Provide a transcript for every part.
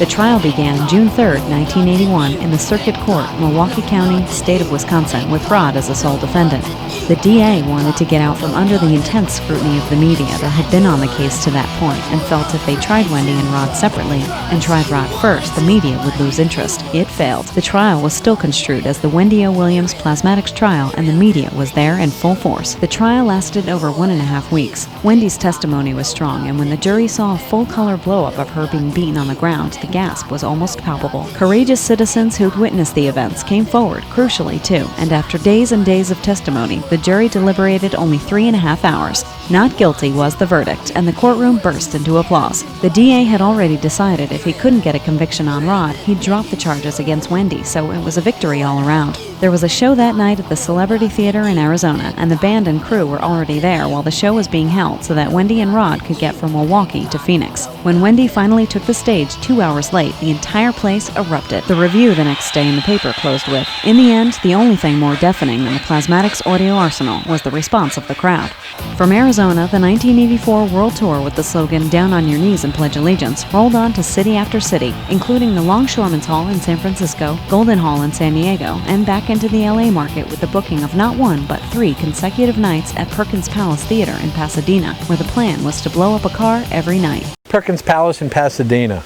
The trial began June 3, 1981, in the Circuit Court, Milwaukee County, state of Wisconsin, with Rod as the sole defendant. The DA wanted to get out from under the intense scrutiny of the media that had been on the case to that point, and felt if they tried Wendy and Rod separately, and tried Rod first, the media would lose interest. It failed. The trial was still construed as the Wendy O. Williams Plasmatics trial, and the media was there in full force. The trial lasted over 1.5 weeks. Wendy's testimony was strong, and when the jury saw a full-color blow-up of her being beaten on the ground, the gasp was almost palpable. Courageous citizens who'd witnessed the events came forward, crucially too, and after days and days of testimony, the jury deliberated only 3.5 hours. Not guilty was the verdict, and the courtroom burst into applause. The DA had already decided if he couldn't get a conviction on Rod, he'd drop the charges against Wendy, so it was a victory all around. There was a show that night at the Celebrity Theater in Arizona, and the band and crew were already there while the show was being held so that Wendy and Rod could get from Milwaukee to Phoenix. When Wendy finally took the stage 2 hours late, the entire place erupted. The review the next day in the paper closed with, "In the end, the only thing more deafening than the Plasmatics audio arsenal was the response of the crowd." From Arizona, the 1984 World Tour with the slogan "Down on Your Knees and Pledge Allegiance" rolled on to city after city, including the Longshoremen's Hall in San Francisco, Golden Hall in San Diego, and back into the LA market with the booking of not 1 but 3 consecutive nights at Perkins Palace Theater in Pasadena, where the plan was to blow up a car every night. Perkins Palace in Pasadena.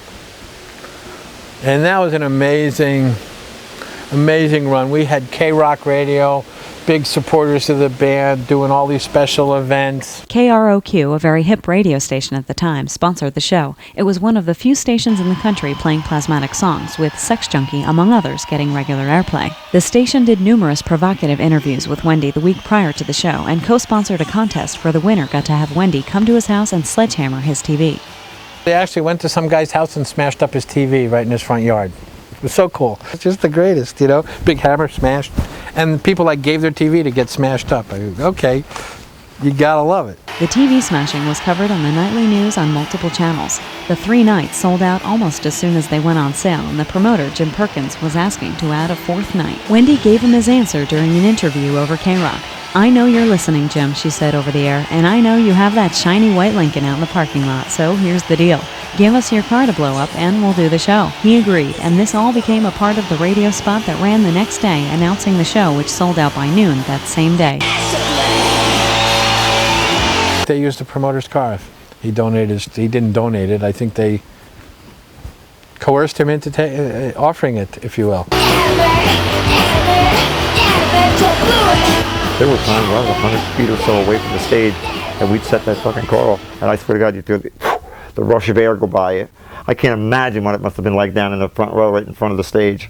And that was an amazing run. We had K-Rock Radio, big supporters of the band, doing all these special events. KROQ, a very hip radio station at the time, sponsored the show. It was one of the few stations in the country playing Plasmatic songs, with Sex Junkie, among others, getting regular airplay. The station did numerous provocative interviews with Wendy the week prior to the show, and co-sponsored a contest where the winner got to have Wendy come to his house and sledgehammer his TV. They actually went to some guy's house and smashed up his TV right in his front yard. It was so cool. It's just the greatest, you know? Big hammer smashed. And people like gave their TV to get smashed up. I go, okay, you gotta love it. The TV smashing was covered on the nightly news on multiple channels. The 3 nights sold out almost as soon as they went on sale, and the promoter, Jim Perkins, was asking to add a 4th night. Wendy gave him his answer during an interview over K-Rock. "I know you're listening, Jim," she said over the air, "and I know you have that shiny white Lincoln out in the parking lot, so here's the deal. Give us your car to blow up and we'll do the show." He agreed, and this all became a part of the radio spot that ran the next day, announcing the show, which sold out by noon that same day. They used the promoter's car. He didn't donate it. I think they coerced him into offering it, if you will. There were times where I was 100 feet or so away from the stage, and we'd set that fucking car off, and I swear to God, you'd feel the rush of air go by you. I can't imagine what it must have been like down in the front row right in front of the stage.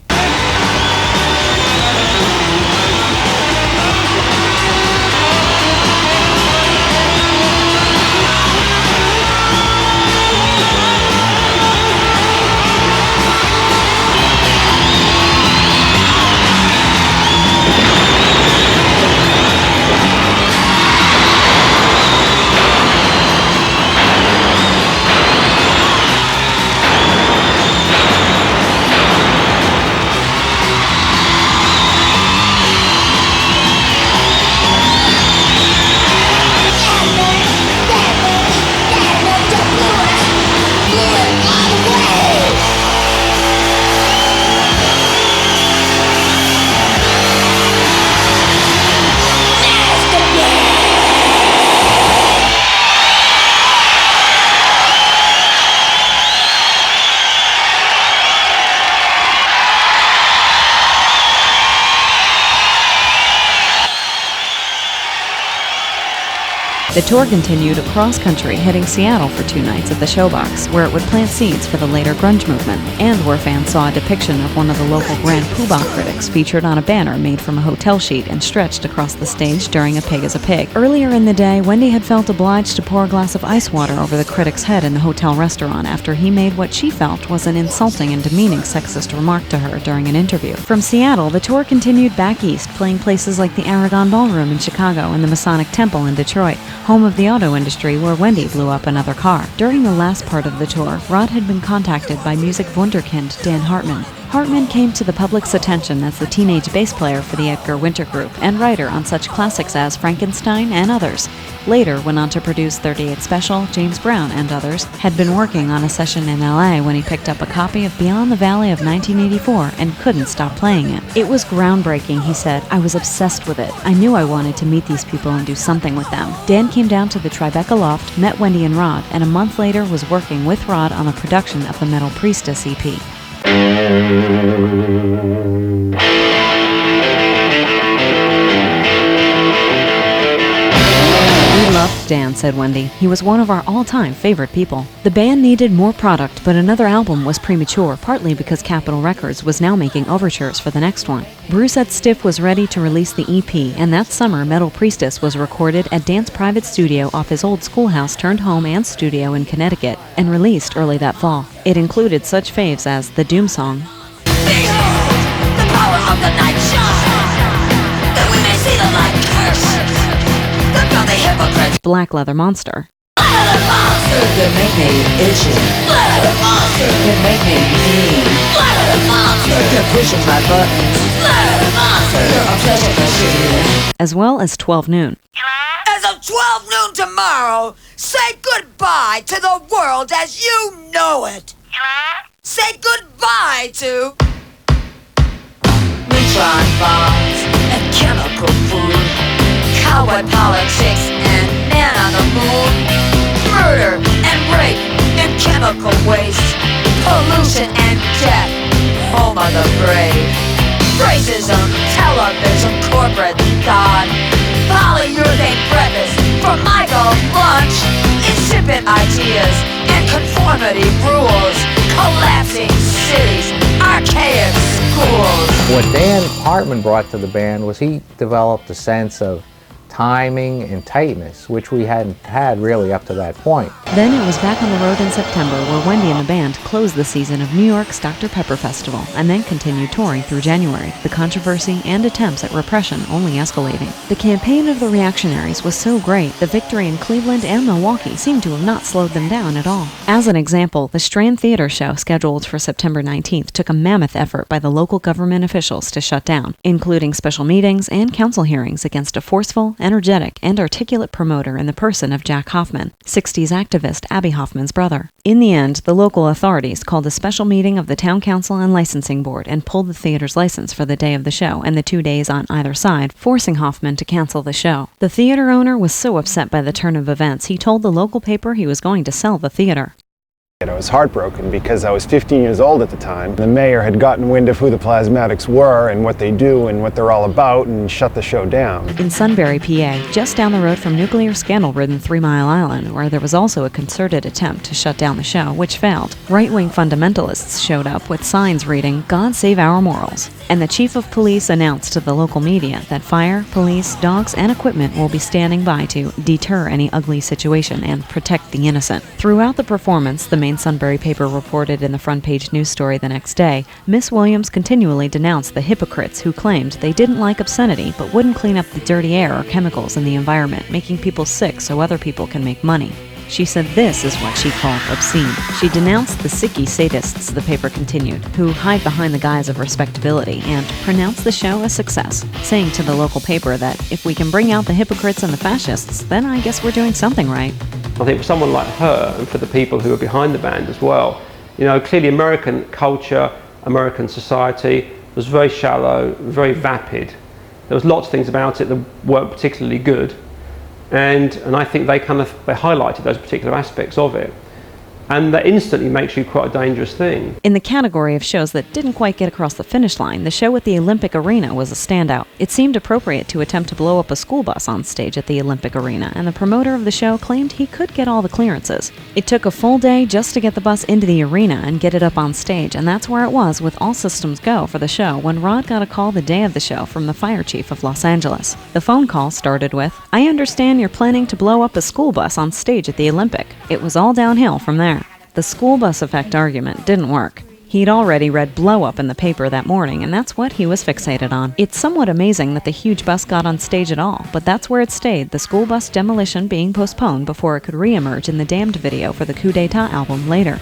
The tour continued across country, hitting Seattle for 2 nights at the Showbox, where it would plant seeds for the later grunge movement, and where fans saw a depiction of one of the local Grand Poobah critics featured on a banner made from a hotel sheet and stretched across the stage during A Pig is a Pig. Earlier in the day, Wendy had felt obliged to pour a glass of ice water over the critic's head in the hotel restaurant after he made what she felt was an insulting and demeaning sexist remark to her during an interview. From Seattle, the tour continued back east, playing places like the Aragon Ballroom in Chicago and the Masonic Temple in Detroit, home of the auto industry where Wendy blew up another car. During the last part of the tour, Rod had been contacted by music wunderkind Dan Hartman, Hartman came to the public's attention as the teenage bass player for the Edgar Winter Group and writer on such classics as Frankenstein and others. Later went on to produce 38 Special, James Brown, and others. Had been working on a session in LA when he picked up a copy of Beyond the Valley of 1984 and couldn't stop playing it. It was groundbreaking, he said. I was obsessed with it. I knew I wanted to meet these people and do something with them. Dan came down to the Tribeca Loft, met Wendy and Rod, and a month later was working with Rod on the production of the Metal Priestess EP. We loved Dan, said Wendy. He was one of our all-time favorite people. The band needed more product, but another album was premature, partly because Capitol Records was now making overtures for the next one. Bruce at Stiff was ready to release the EP, and that summer Metal Priestess was recorded at Dan's private studio off his old schoolhouse turned home and studio in Connecticut, and released early that fall. It included such faves as the Doom song, Behold, the power of the night shine, that we may see the light curse, the filthy hypocrites, Black Leather Monster, leather monsters that make me itchy, leather monsters that make me mean, leather monsters that pushing my buttons, leather monsters that obsessed with machine. as well as 12 Noon. As of 12 noon tomorrow, say goodbye to the world as you know it. Say goodbye to neutron bombs and chemical food, cowboy politics and man on the moon, murder and rape and chemical waste, pollution and death, home of the brave, racism, television, corporate thought, polyurethane breakfast for Michael lunch, insipid ideas and conformity rules, collapsing cities, archaic schools. What Dan Hartman brought to the band was he developed a sense of timing and tightness, which we hadn't had really up to that point. Then it was back on the road in September where Wendy and the band closed the season of New York's Dr. Pepper Festival and then continued touring through January, the controversy and attempts at repression only escalating. The campaign of the reactionaries was so great, the victory in Cleveland and Milwaukee seemed to have not slowed them down at all. As an example, the Strand Theater show scheduled for September 19th took a mammoth effort by the local government officials to shut down, including special meetings and council hearings against a forceful, energetic, and articulate promoter in the person of Jack Hoffman, 60s activist Abby Hoffman's brother. In the end, the local authorities called a special meeting of the town council and licensing board and pulled the theater's license for the day of the show and the 2 days on either side, forcing Hoffman to cancel the show. The theater owner was so upset by the turn of events, he told the local paper he was going to sell the theater. I was heartbroken because I was 15 years old at the time. The mayor had gotten wind of who the Plasmatics were and what they do and what they're all about and shut the show down. In Sunbury, PA, just down the road from nuclear scandal-ridden 3 Mile Island, where there was also a concerted attempt to shut down the show, which failed. Right-wing fundamentalists showed up with signs reading, "God save our morals." And the chief of police announced to the local media that fire, police, dogs, and equipment will be standing by to deter any ugly situation and protect the innocent. Throughout the performance, the main Sunbury paper reported in the front-page news story the next day, Miss Williams continually denounced the hypocrites who claimed they didn't like obscenity but wouldn't clean up the dirty air or chemicals in the environment, making people sick so other people can make money. She said this is what she called obscene. She denounced the sicky sadists, the paper continued, who hide behind the guise of respectability, and pronounced the show a success, saying to the local paper that if we can bring out the hypocrites and the fascists, then I guess we're doing something right. I think for someone like her and for the people who are behind the band as well, clearly American culture, American society was very shallow, very vapid. There was lots of things about it that weren't particularly good. And I think they highlighted those particular aspects of it. And that instantly makes you quite a dangerous thing. In the category of shows that didn't quite get across the finish line, the show at the Olympic Arena was a standout. It seemed appropriate to attempt to blow up a school bus on stage at the Olympic Arena, and the promoter of the show claimed he could get all the clearances. It took a full day just to get the bus into the arena and get it up on stage, and that's where it was with all systems go for the show when Rod got a call the day of the show from the fire chief of Los Angeles. The phone call started with, "I understand you're planning to blow up a school bus on stage at the Olympic." It was all downhill from there. The school bus effect argument didn't work. He'd already read blow up in the paper that morning, and that's what he was fixated on. It's somewhat amazing that the huge bus got on stage at all, but that's where it stayed, the school bus demolition being postponed before it could re-emerge in the Damned video for the Coup d'etat album later.